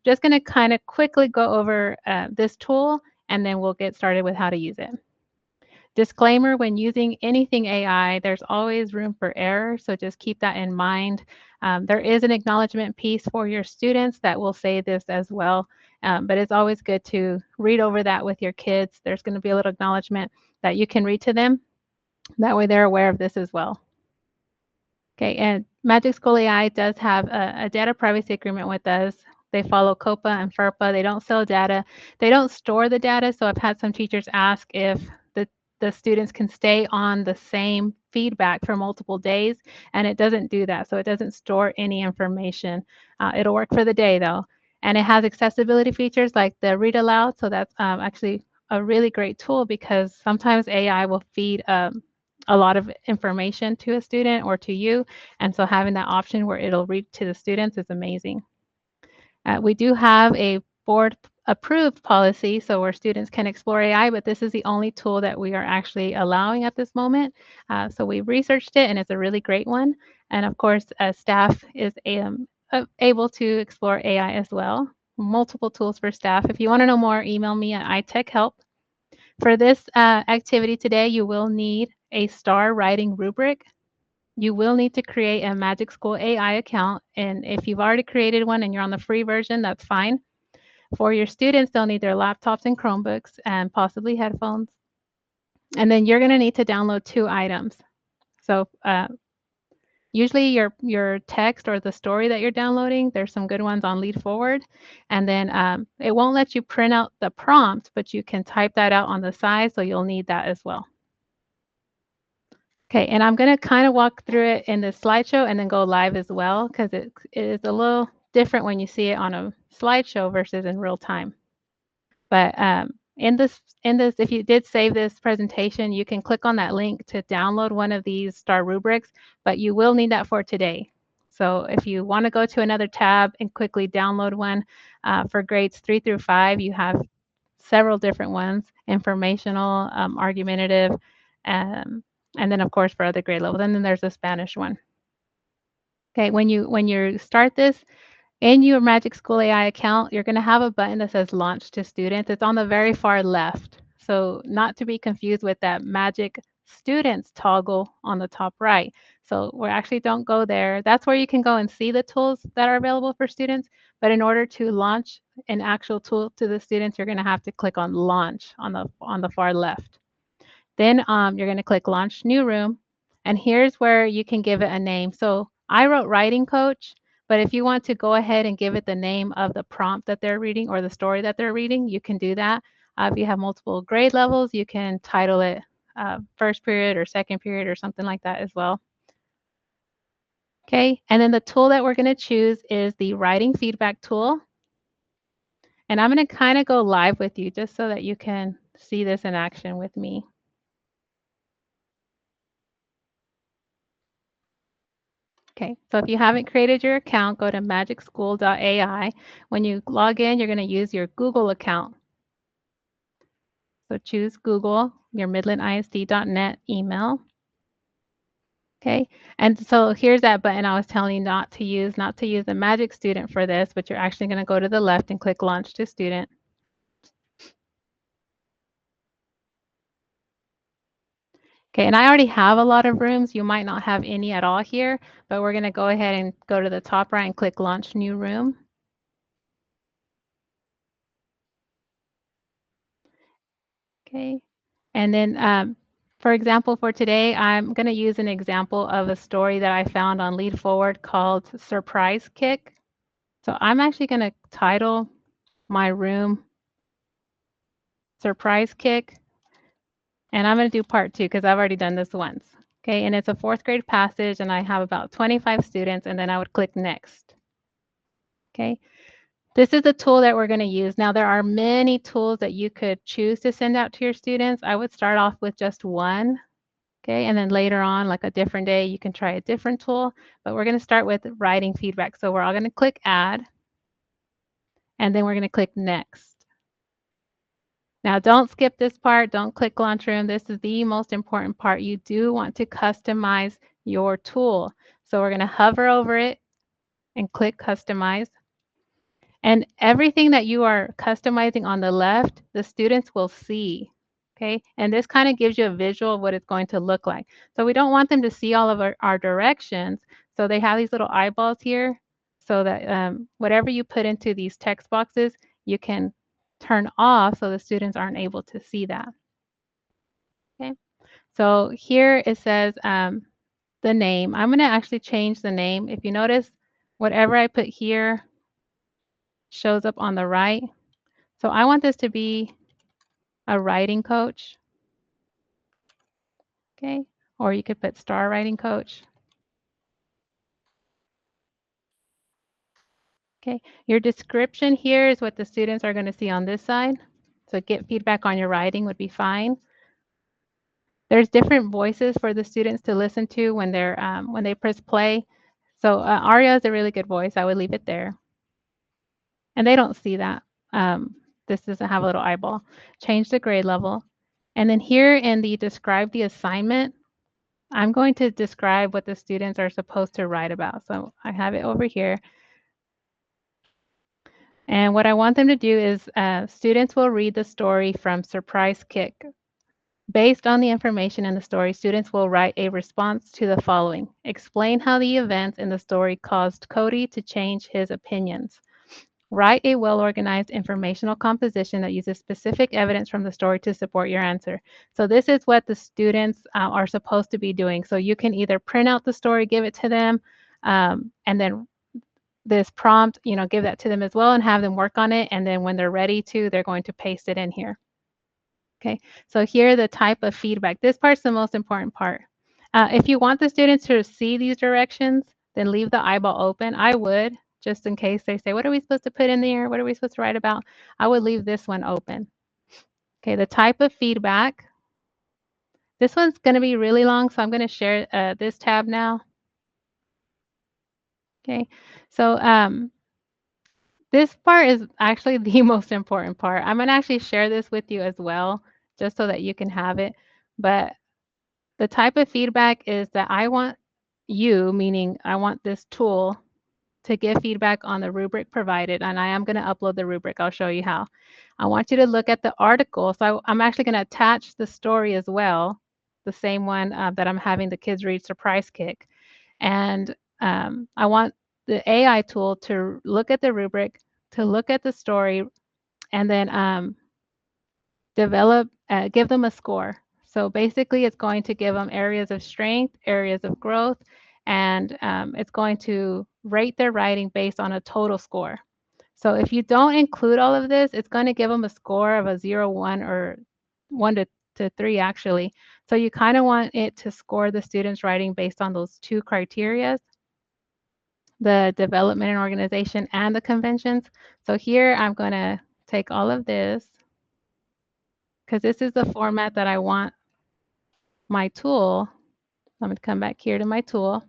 just going to kind of quickly go over this tool, and then we'll get started with how to use it. Disclaimer, when using anything AI, there's always room for error, so just keep that in mind. There is an acknowledgement piece for your students that will say this as well, but it's always good to read over that with your kids. There's going to be a little acknowledgement that you can read to them. That way they're aware of this as well. Okay, and Magic School AI does have a data privacy agreement with us. They follow COPA and FERPA. They don't sell data. They don't store the data. So I've had some teachers ask if the students can stay on the same feedback for multiple days, and it doesn't do that. So it doesn't store any information. It'll work for the day though. And it has accessibility features like the read aloud. So that's actually a really great tool because sometimes AI will feed a lot of information to a student or to you. And so having that option where it'll read to the students is amazing. We do have a board approved policy, so where students can explore AI, but this is the only tool that we are actually allowing at this moment. So we researched it and it's a really great one. And of course, staff is able to explore AI as well. Multiple tools for staff. If you want to know more, email me at itechhelp. For this activity today, you will need a STAR writing rubric. You will need to create a Magic School AI account. And if you've already created one and you're on the free version, that's fine. For your students, they'll need their laptops and Chromebooks and possibly headphones. And then you're going to need to download 2 items. So usually your text or the story that you're downloading, there's some good ones on Lead Forward. And then it won't let you print out the prompt, but you can type that out on the side, so you'll need that as well. Okay, and I'm going to kind of walk through it in the slideshow and then go live as well, because it is a little different when you see it on a slideshow versus in real time. But in this, if you did save this presentation, you can click on that link to download one of these STAR rubrics, but you will need that for today. So if you want to go to another tab and quickly download one for grades 3 through 5, you have several different ones: informational, argumentative, and then of course for other grade levels. And then there's a Spanish one. Okay, when you start this, in your Magic School AI account, you're going to have a button that says Launch to Students. It's on the very far left. So not to be confused with that Magic Students toggle on the top right. So we actually don't go there. That's where you can go and see the tools that are available for students. But in order to launch an actual tool to the students, you're going to have to click on Launch on the far left. Then you're going to click Launch New Room. And here's where you can give it a name. So I wrote Writing Coach. But if you want to go ahead and give it the name of the prompt that they're reading or the story that they're reading, you can do that. If you have multiple grade levels, you can title it first period or second period or something like that as well. Okay, and then the tool that we're going to choose is the writing feedback tool. And I'm going to kind of go live with you just so that you can see this in action with me. Okay, so if you haven't created your account, go to magicschool.ai. When you log in, you're going to use your Google account. So choose Google, your midlandisd.net email. Okay, and so here's that button I was telling you not to use the Magic Student for this, but you're actually going to go to the left and click Launch to Student. Okay, and I already have a lot of rooms. You might not have any at all here, but we're going to go ahead and go to the top right and click Launch New Room. Okay, and then for example, for today, I'm going to use an example of a story that I found on Lead Forward called Surprise Kick. So I'm actually going to title my room Surprise Kick, and I'm going to do part 2 because I've already done this once. Okay, and it's a 4th grade passage, and I have about 25 students, and then I would click Next. Okay, this is the tool that we're going to use. Now, there are many tools that you could choose to send out to your students. I would start off with just one. Okay, and then later on, like a different day, you can try a different tool, but we're going to start with writing feedback. So we're all going to click Add, and then we're going to click Next. Now, don't skip this part. Don't click Launch Room. This is the most important part. You do want to customize your tool. So we're going to hover over it and click Customize. And everything that you are customizing on the left, the students will see. Okay. And this kind of gives you a visual of what it's going to look like. So we don't want them to see all of our directions. So they have these little eyeballs here so that whatever you put into these text boxes, you can turn off so the students aren't able to see that. Okay. So here it says the name. I'm going to actually change the name. If you notice, whatever I put here shows up on the right. So I want this to be a writing coach, okay? Or you could put Staar writing coach, okay? Your description here is what the students are going to see on this side. So get feedback on your writing would be fine. There's different voices for the students to listen to when they press play. So Aria is a really good voice. I would leave it there. And they don't see that. This doesn't have a little eyeball. Change the grade level. And then here in the describe the assignment, I'm going to describe what the students are supposed to write about. So I have it over here. And what I want them to do is students will read the story from Surprise Kick. Based on the information in the story, students will write a response to the following. Explain how the events in the story caused Cody to change his opinions. Write a well-organized informational composition that uses specific evidence from the story to support your answer. So this is what the students are supposed to be doing. So you can either print out the story, give it to them, and then this prompt, give that to them as well and have them work on it. And then when they're ready to, they're going to paste it in here. Okay, so here the type of feedback. This part's the most important part. If you want the students to see these directions, then leave the eyeball open. I would, just in case they say, what are we supposed to put in there? What are we supposed to write about? I would leave this one open. Okay, the type of feedback. This one's going to be really long, so I'm going to share this tab now. Okay, so this part is actually the most important part. I'm going to actually share this with you as well, just so that you can have it. But the type of feedback is that I want you, meaning I want this tool, to give feedback on the rubric provided, and I am going to upload the rubric. I'll show you how. I want you to look at the article. So I'm actually going to attach the story as well, the same one that I'm having the kids read, Surprise Kick. And I want the AI tool to look at the rubric, to look at the story, and then give them a score. So basically, it's going to give them areas of strength, areas of growth, and it's going to rate their writing based on a total score. So if you don't include all of this, it's going to give them a score of a 0, 1, or 1 to 3, actually. So you kind of want it to score the students' writing based on those two criteria, the development and organization and the conventions. So here I'm going to take all of this, because this is the format that I want my tool. I'm going to come back here to my tool,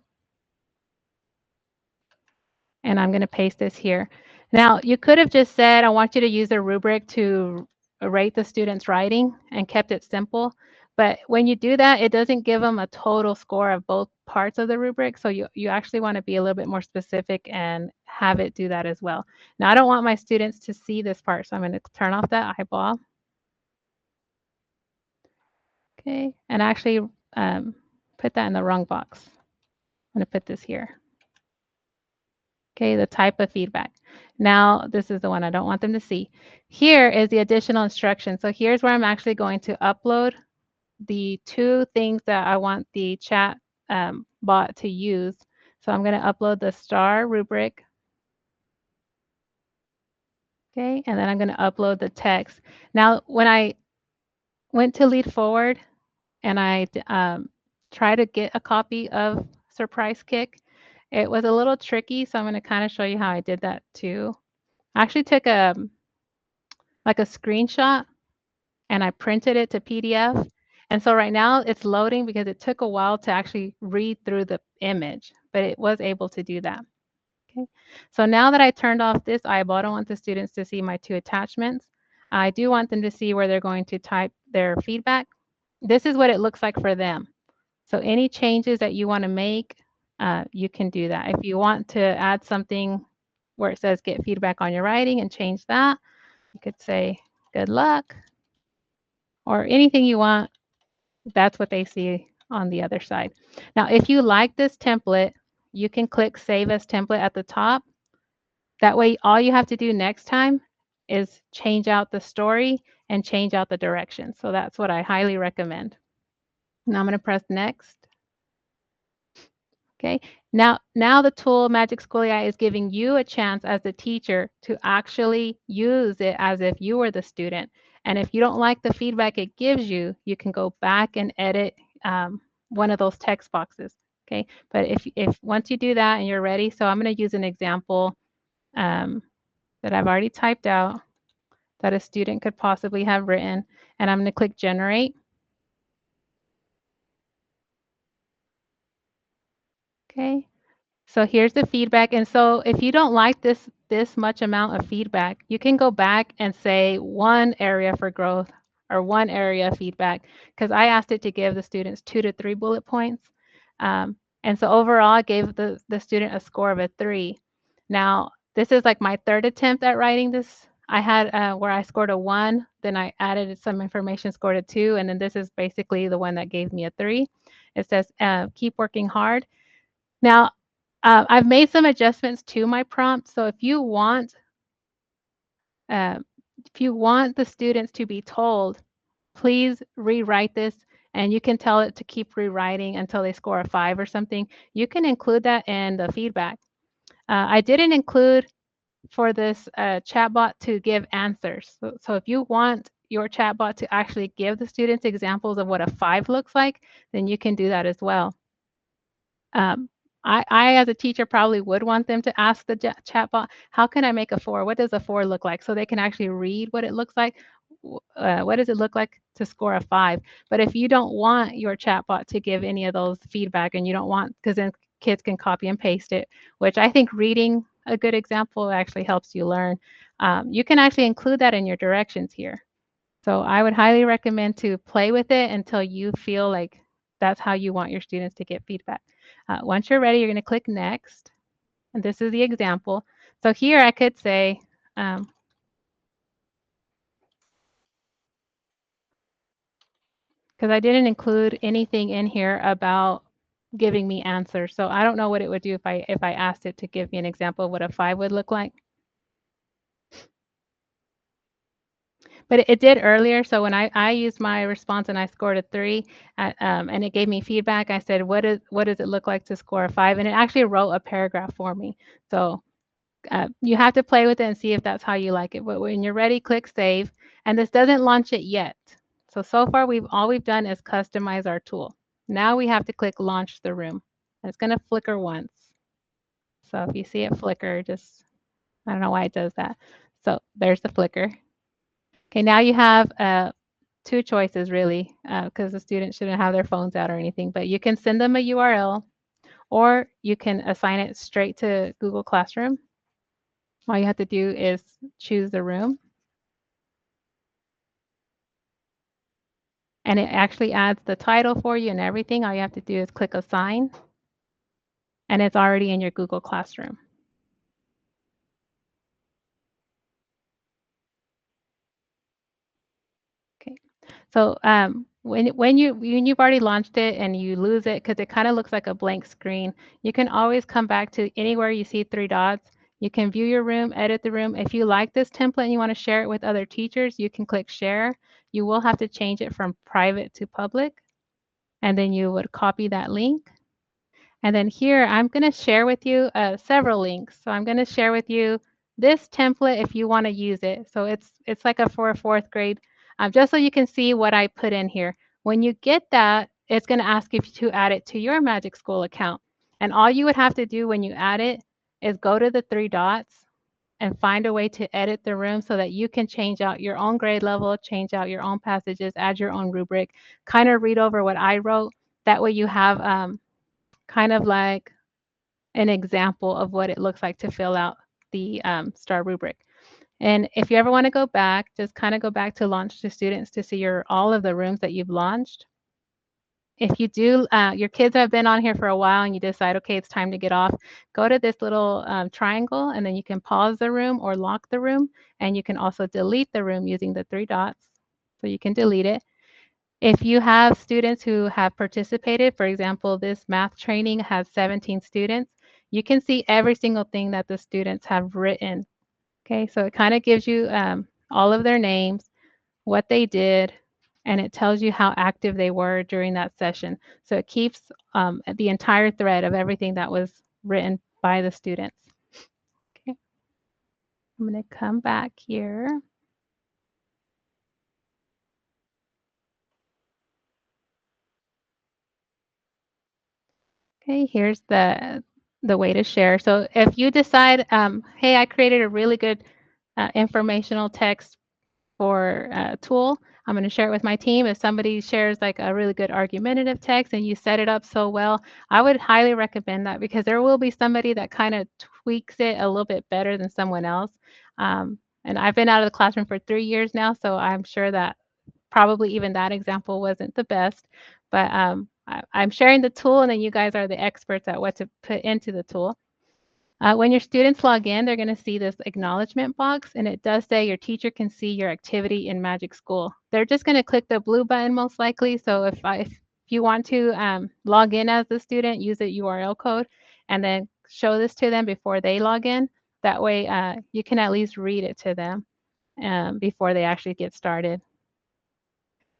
and I'm going to paste this here. Now, you could have just said, I want you to use a rubric to rate the student's writing and kept it simple. But when you do that, it doesn't give them a total score of both parts of the rubric. So you actually want to be a little bit more specific and have it do that as well. Now, I don't want my students to see this part, so I'm going to turn off that eyeball. Okay, and actually put that in the wrong box. I'm going to put this here. Okay, the type of feedback. Now, this is the one I don't want them to see. Here is the additional instruction. So here's where I'm actually going to upload the two things that I want the chat bot to use. So I'm going to upload the Staar rubric. Okay, and then I'm going to upload the text. Now, when I went to lead forward and I tried to get a copy of Surprise Kick, it was a little tricky. So I'm going to kind of show you how I did that too. I actually took like a screenshot and I printed it to PDF. And so right now it's loading because it took a while to actually read through the image, but it was able to do that. Okay. So now that I turned off this eyeball, I don't want the students to see my two attachments. I do want them to see where they're going to type their feedback. This is what it looks like for them. So any changes that you want to make, you can do that. If you want to add something where it says get feedback on your writing and change that. You could say good luck or anything you want. That's what they see on the other side. Now, if you like this template, you can click Save as Template at the top. That way, all you have to do next time is change out the story and change out the direction. So that's what I highly recommend. Now I'm going to press Next. Okay. Now the tool Magic School AI is giving you a chance as the teacher to actually use it as if you were the student. And if you don't like the feedback it gives you, you can go back and edit one of those text boxes. Okay. But if once you do that and you're ready, so I'm going to use an example that I've already typed out that a student could possibly have written, and I'm going to click Generate. Okay. So here's the feedback. And so if you don't like this much amount of feedback, you can go back and say one area for growth or one area of feedback, because I asked it to give the students 2 to 3 bullet points. And so overall, I gave the student a score of a 3. Now, this is like my third attempt at writing this. I had where I scored a 1, then I added some information, scored a 2, and then this is basically the one that gave me a 3. It says, keep working hard. Now, I've made some adjustments to my prompt. So uh, if you want the students to be told, please rewrite this, and you can tell it to keep rewriting until they score a 5 or something. You can include that in the feedback. I didn't include for this chatbot to give answers. So if you want your chatbot to actually give the students examples of what a 5 looks like, then you can do that as well. Um, as a teacher, probably would want them to ask the chatbot, how can I make a 4? What does a 4 look like? So they can actually read what it looks like. What does it look like to score a 5? But if you don't want your chatbot to give any of those feedback and you don't want, because then kids can copy and paste it, which I think reading a good example actually helps you learn. You can actually include that in your directions here. So I would highly recommend to play with it until you feel like that's how you want your students to get feedback. Once you're ready, you're going to click Next. And this is the example. So here I could say, because I didn't include anything in here about giving me answers. So I don't know what it would do if I asked it to give me an example of what a 5 would look like. But it did earlier. So when I used my response and I scored a 3, and it gave me feedback, I said, what does it look like to score a 5? And it actually wrote a paragraph for me. So you have to play with it and see if that's how you like it. But when you're ready, click Save. And this doesn't launch it yet. So far, all we've done is customize our tool. Now we have to click Launch the Room. And it's going to flicker once. So if you see it flicker, I don't know why it does that. So there's the flicker. Okay, now you have 2 choices really, because the students shouldn't have their phones out or anything, but you can send them a URL or you can assign it straight to Google Classroom. All you have to do is choose the room. And it actually adds the title for you and everything. All you have to do is click Assign, and it's already in your Google Classroom. Okay. So when you've already launched it and you lose it because it kind of looks like a blank screen, you can always come back to anywhere you see 3 dots. You can view your room, edit the room. If you like this template and you want to share it with other teachers, you can click Share. You will have to change it from private to public, and then you would copy that link. And then here, I'm going to share with you several links. So I'm going to share with you this template if you want to use it. So it's like for a 4th grade, just so you can see what I put in here. When you get that, it's going to ask you to add it to your Magic School account. And all you would have to do when you add it is go to the 3 dots and find a way to edit the room so that you can change out your own grade level, change out your own passages, add your own rubric, kind of read over what I wrote. That way you have kind of like an example of what it looks like to fill out the STAR rubric. And if you ever want to go back, just kind of go back to Launch to Students to see all of the rooms that you've launched. if you do, your kids have been on here for a while and you decide, okay, it's time to get off, go to this little triangle and then you can pause the room or lock the room. And you can also delete the room using the three dots. So you can delete it. If you have students who have participated, for example, this math training has 17 students, you can see every single thing that the students have written. Okay, so it kind of gives you all of their names, what they did, and it tells you how active they were during that session. So it keeps the entire thread of everything that was written by the students. Okay, I'm going to come back here. Okay, here's the way to share. So if you decide, hey, I created a really good informational text for a tool, I'm going to share it with my team. If somebody shares like a really good argumentative text and you set it up so well, I would highly recommend that because there will be somebody that kind of tweaks it a little bit better than someone else. And I've been out of the classroom for 3 years now, so I'm sure that probably even that example wasn't the best. But I'm sharing the tool, and then you guys are the experts at what to put into the tool. When your students log in, they're going to see this acknowledgement box, and it does say your teacher can see your activity in Magic School. They're just going to click the blue button most likely. So if you want to log in as a student, use the URL code, and then show this to them before they log in. That way, you can at least read it to them before they actually get started.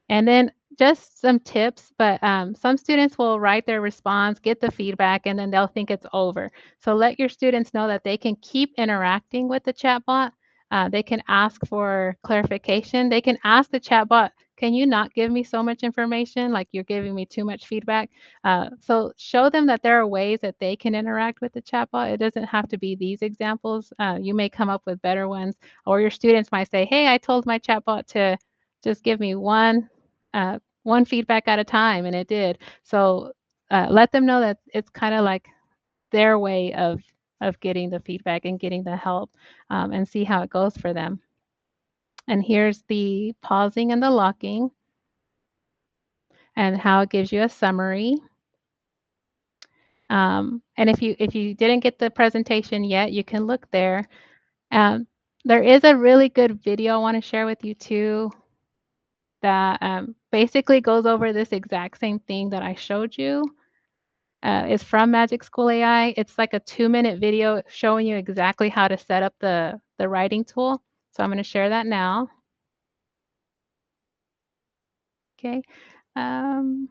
And then just some tips, but some students will write their response, get the feedback, and then they'll think it's over. So let your students know that they can keep interacting with the chatbot. They can ask for clarification. They can ask the chatbot, can you not give me so much information? Like you're giving me too much feedback. So show them that there are ways that they can interact with the chatbot. It doesn't have to be these examples. You may come up with better ones, or your students might say, hey, I told my chatbot to just give me one feedback at a time, and it did. So let them know that it's kind of like their way of getting the feedback and getting the help, and see how it goes for them. And here's the pausing and the locking, and how it gives you a summary. And if you didn't get the presentation yet, you can look there. Um, there is a really good video I want to share with you too that basically goes over this exact same thing that I showed you. It's from Magic School AI. It's like a 2-minute video showing you exactly how to set up the writing tool. So I'm going to share that now. Okay. Um,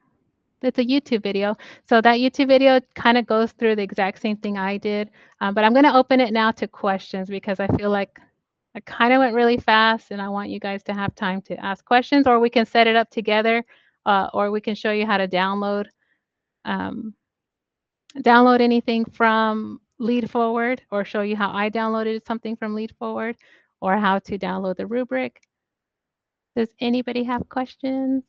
it's a YouTube video. So that YouTube video kind of goes through the exact same thing I did. But I'm going to open it now to questions because I feel like I kind of went really fast and I want you guys to have time to ask questions, or we can set it up together, or we can show you how to um, download anything from Lead Forward, or show you how I downloaded something from Lead Forward, or how to download the rubric. Does anybody have questions?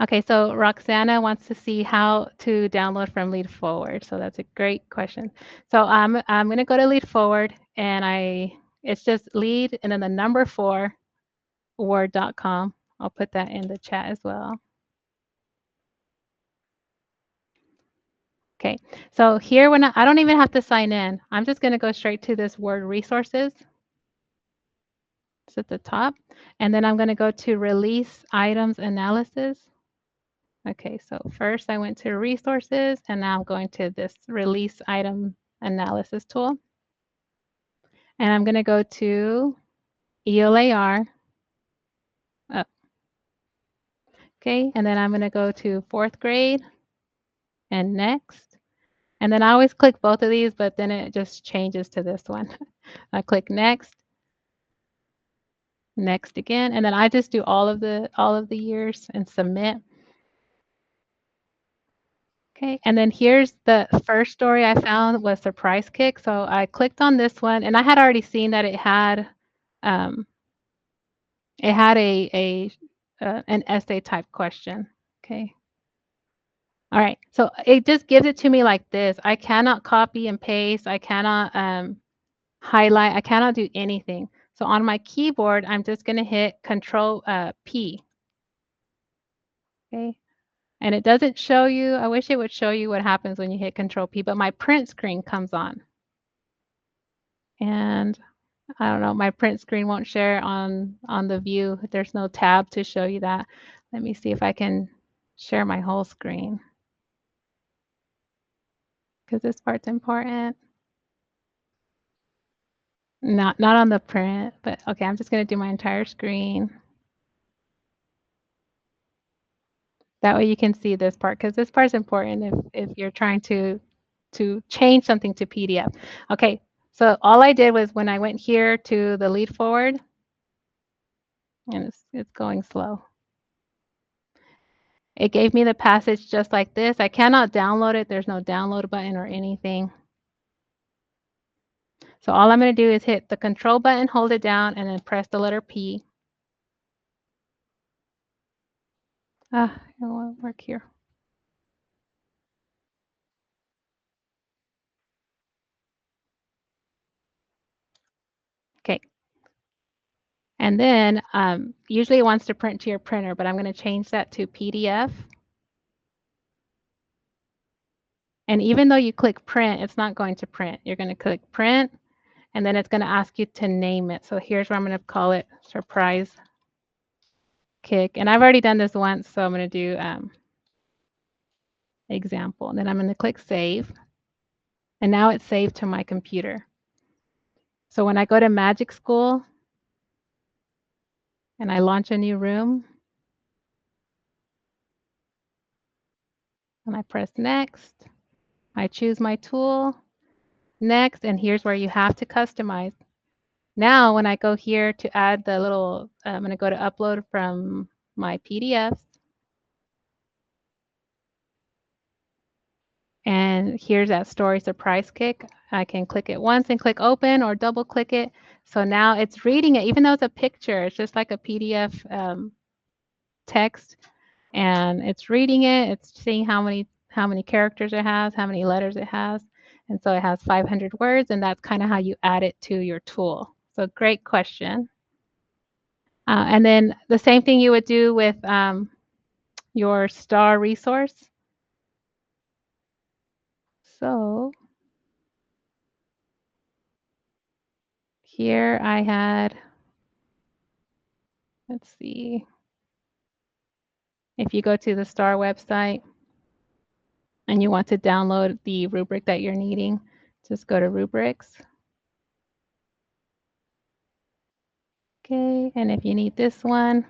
Okay, so Roxana wants to see how to download from Lead Forward. So that's a great question. So I'm going to go to Lead Forward, and it's just lead and then the number 4 word.com. I'll put that in the chat as well. Okay, so here I don't even have to sign in. I'm just going to go straight to this word resources. It's at the top. And then I'm going to go to release items analysis. Okay, so first I went to resources, and now I'm going to this release item analysis tool. And I'm going to go to ELAR. Oh, okay, and then I'm going to go to 4th grade and next. And then I always click both of these, but then it just changes to this one. I click next, next again, and then I just do all of the years and submit. Okay, and then here's the first story I found was Surprise Kick. So I clicked on this one, and I had already seen that um, it had an essay type question. Okay. All right. So it just gives it to me like this. I cannot copy and paste. I cannot highlight. I cannot do anything. So on my keyboard, I'm just gonna hit Control P. Okay. And it doesn't show you, I wish it would show you what happens when you hit Control P, but my print screen comes on. And I don't know, my print screen won't share on the view. There's no tab to show you that. Let me see if I can share my whole screen because this part's important. Not on the print, but okay, I'm just gonna do my entire screen. That way you can see this part because this part's important if you're trying to change something to PDF. Okay, so all I did was when I went here to the lead forward, and it's going slow. It gave me the passage just like this. I cannot download it. There's no download button or anything. So all I'm going to do is hit the control button, hold it down, and then press the letter P. Ah, it won't work here. Okay. And then usually it wants to print to your printer, but I'm going to change that to PDF. And even though you click print, it's not going to print. You're going to click print, and then it's going to ask you to name it. So here's where I'm going to call it surprise kick. And I've already done this once, so I'm going to do example. And then I'm going to click save. And now it's saved to my computer. So when I go to Magic School and I launch a new room, and I press next, I choose my tool, next, and here's where you have to customize. Now, when I go here to add the little, I'm going to go to upload from my PDFs. And here's that story surprise kick. I can click it once and click open or double click it. So now it's reading it, even though it's a picture, it's just like a PDF text. And it's reading it. It's seeing how many characters it has, how many letters it has. And so it has 500 words, and that's kind of how you add it to your tool. So great question. And then the same thing you would do with your Staar resource. So here I had, let's see, if you go to the Staar website and you want to download the rubric that you're needing, just go to rubrics. Okay, and if you need this one,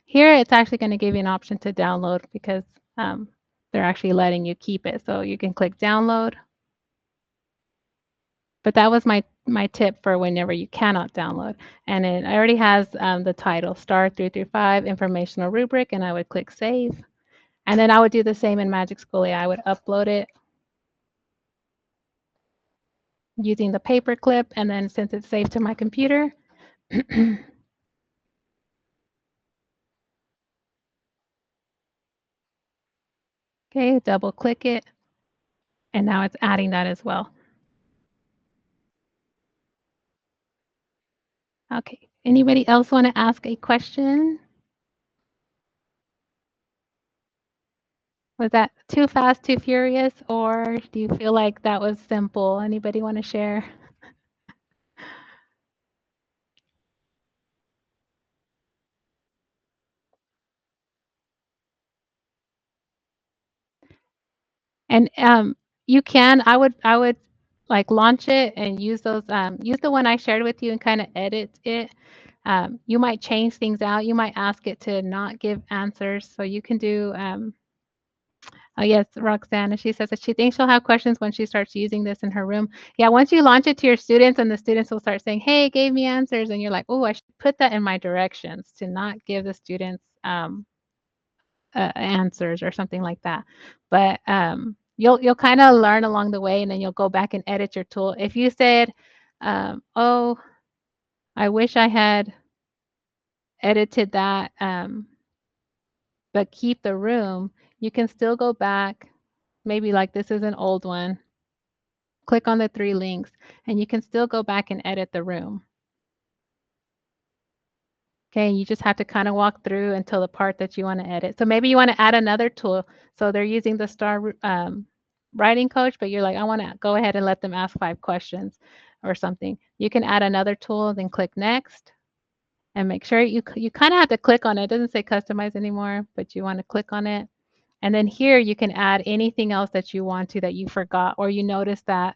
here it's actually going to give you an option to download because they're actually letting you keep it. So you can click download. But that was my tip for whenever you cannot download. And it already has the title, Staar 3 through 5 Informational Rubric, and I would click Save. And then I would do the same in Magic School AI. I would upload it using the paper clip, and then since it's saved to my computer, okay, double click it, and now it's adding that as well. Okay, anybody else want to ask a question? Was that too fast, too furious, or do you feel like that was simple? Anybody want to share? And you can, I would like launch it and use those, use the one I shared with you and kind of edit it. You might change things out. You might ask it to not give answers. So you can do, oh yes, Roxanne, she says that she thinks she'll have questions when she starts using this in her room. Yeah, once you launch it to your students and the students will start saying, hey, it gave me answers. And you're like, oh, I should put that in my directions to not give the students answers or something like that. But you'll kind of learn along the way, and then you'll go back and edit your tool. If you said, "Oh, I wish I had edited that, but keep the room," you can still go back. Maybe like this is an old one. click on the 3 links, and you can still go back and edit the room. Okay, you just have to kind of walk through until the part that you want to edit. So maybe you want to add another tool. So they're using the Staar writing coach, but you're like, I want to go ahead and let them ask 5 questions or something. You can add another tool, then click next, and make sure you kind of have to click on it. It doesn't say customize anymore, but you want to click on it. And then here you can add anything else that you want to that you forgot or you noticed that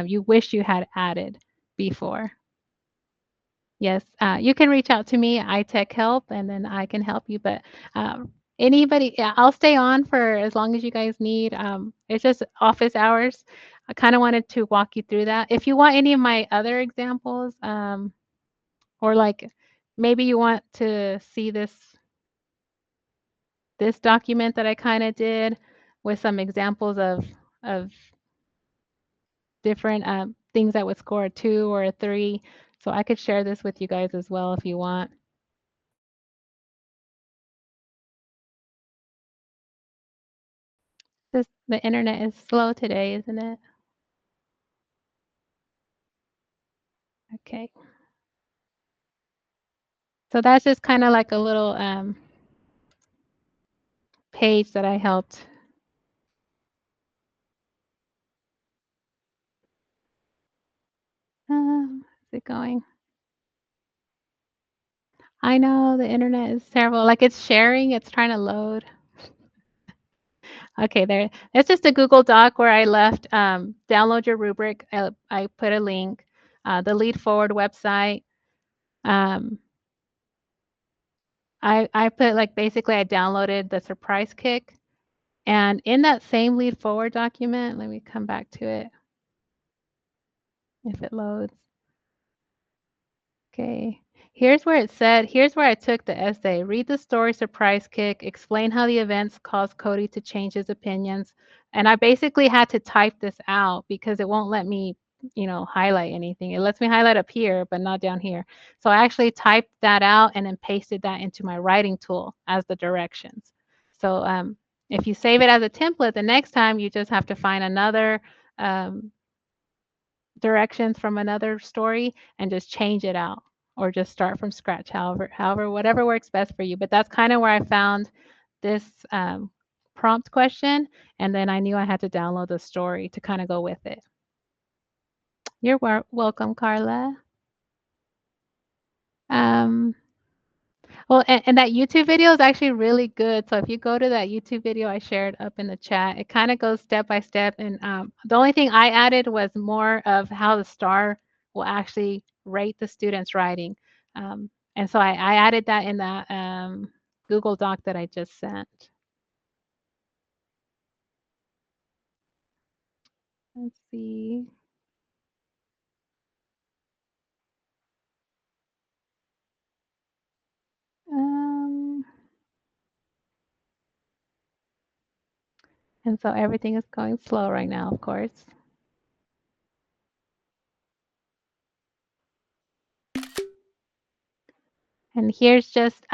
you wish you had added before. Yes, you can reach out to me, iTech Help, and then I can help you. But anybody, yeah, I'll stay on for as long as you guys need. It's just office hours. I kind of wanted to walk you through that. If you want any of my other examples, or like maybe you want to see this document that I kind of did with some examples of different things that would score a 2 or a 3. So I could share this with you guys as well if you want. The internet is slow today, isn't it? Okay. So that's just kind of like a little page that I helped. Is it going? I know the internet is terrible. Like it's sharing, it's trying to load. Okay, there. It's just a Google Doc where I left download your rubric. I put a link, the Lead Forward website. Um, I put like basically I downloaded the surprise kick, and in that same Lead Forward document, let me come back to it if it loads. Okay. Here's where I took the essay. Read the story surprise kick, explain how the events caused Cody to change his opinions. And I basically had to type this out because it won't let me, highlight anything. It lets me highlight up here, but not down here. So I actually typed that out and then pasted that into my writing tool as the directions. So if you save it as a template, the next time you just have to find another um, directions from another story and just change it out or just start from scratch however whatever works best for you. But that's kind of where I found this prompt question, and then I knew I had to download the story to kind of go with it. You're welcome, Carla. um, Well, and that YouTube video is actually really good. So if you go to that YouTube video I shared up in the chat, it kind of goes step by step. And the only thing I added was more of how the Staar will actually rate the students' writing. And so I added that in that Google Doc that I just sent. Let's see. Um, and so everything is going slow right now, of course. And here's just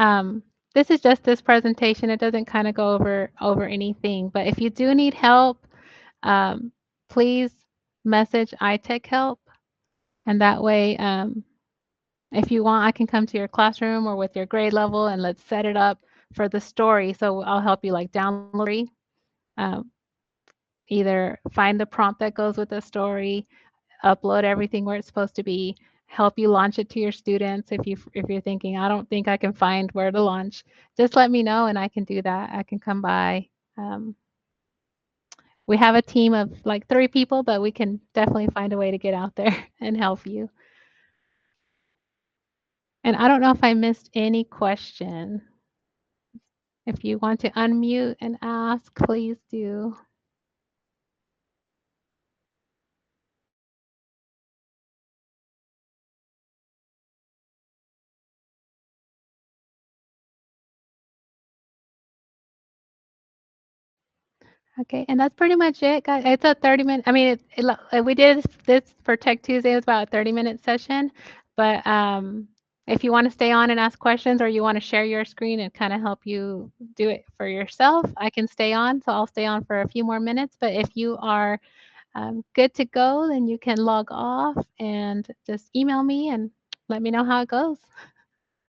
this is just this presentation. It doesn't kind of go over anything, but if you do need help, um, please message iTech Help, and that way, if you want, I can come to your classroom or with your grade level, and let's set it up for the story. So I'll help you like download, um, either find the prompt that goes with the story, upload everything where it's supposed to be, help you launch it to your students. If you're thinking, I don't think I can find where to launch, just let me know and I can do that. I can come by. We have a team of like 3 people, but we can definitely find a way to get out there and help you. And I don't know if I missed any question. If you want to unmute and ask, please do. Okay, and that's pretty much it, guys. It's a 30-minute. I mean, we did this for Tech Tuesday. It was about a 30-minute session, but if you want to stay on and ask questions, or you want to share your screen and kind of help you do it for yourself, I can stay on. So I'll stay on for a few more minutes. But if you are good to go, then you can log off and just email me and let me know how it goes.